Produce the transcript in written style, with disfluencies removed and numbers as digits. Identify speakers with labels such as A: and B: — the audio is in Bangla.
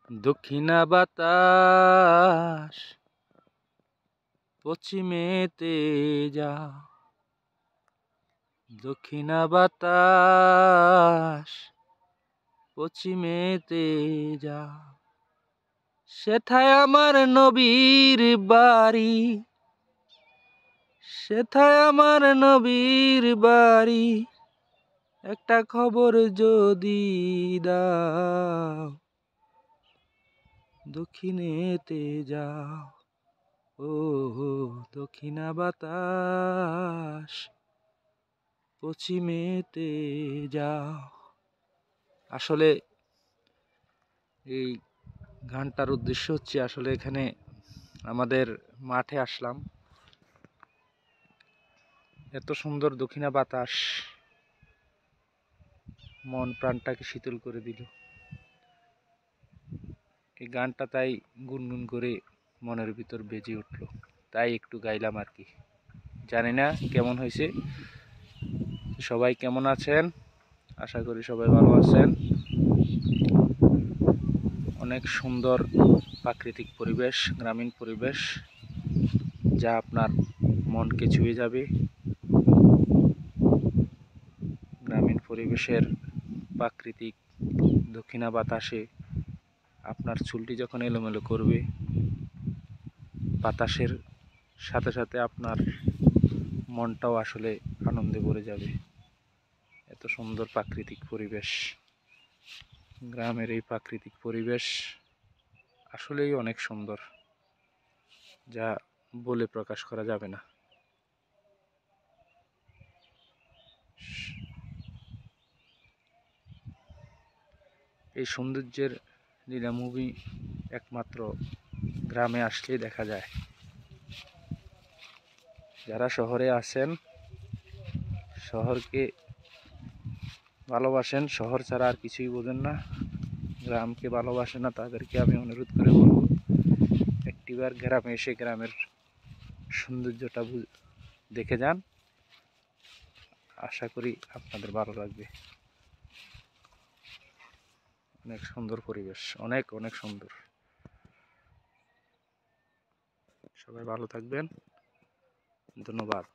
A: দক্ষিণা বাতাস পশ্চিমেতে যা, দক্ষিণা বাতাস পশ্চিমেতে যা, সেথায় আমার নবীর বাড়ি, সেথায় আমার নবীর বাড়ি, একটা খবর যদি দাও, দক্ষিণেতে যাও ও দক্ষিণা বাতাস পশ্চিমেতে যাও। আসলে এই গানটার উদ্দেশ্য হচ্ছে, আসলে এখানে আমাদের মাঠে আসলাম, এত সুন্দর দক্ষিণা বাতাস মন প্রাণটাকে শীতল করে দিল। এই গানটা তাই গুনগুন করে মনের ভিতর বেজে উঠল, তাই একটু গাইলাম আর কি। জানি না কেমন হয়েছে, সবাই কেমন আছেন? আশা করি সবাই ভালো আছেন। অনেক সুন্দর প্রাকৃতিক পরিবেশ, গ্রামীণ পরিবেশ, যা আপনার মনকে ছুঁয়ে যাবে। গ্রামীণ পরিবেশের প্রাকৃতিক দক্ষিণা বাতাসে আপনার চুলটি যখন এলোমেলো করবে, বাতাসের সাথে সাথে আপনার মনটাও আসলে আনন্দে ভরে যাবে। এত সুন্দর প্রাকৃতিক পরিবেশ, গ্রামের এই প্রাকৃতিক পরিবেশ আসলেই অনেক সুন্দর, যা বলে প্রকাশ করা যাবে না। এই সৌন্দর্যের লীলাভূমি একমাত্র গ্রামে আসলেই দেখা যায়। যারা শহরে আছেন, শহরকে ভালোবাসেন, শহর ছাড়া আর কিছুই বোঝেন না, গ্রামকে ভালোবাসেন না, তাদেরকে আমি অনুরোধ করে বলবো, একটিবার গ্রামে এসে গ্রামের সৌন্দর্যটা দেখে যান। আশা করি আপনাদের ভালো লাগবে। অনেক সুন্দর পরিবেশ, অনেক অনেক সুন্দর। সবাই ভালো থাকবেন, ধন্যবাদ।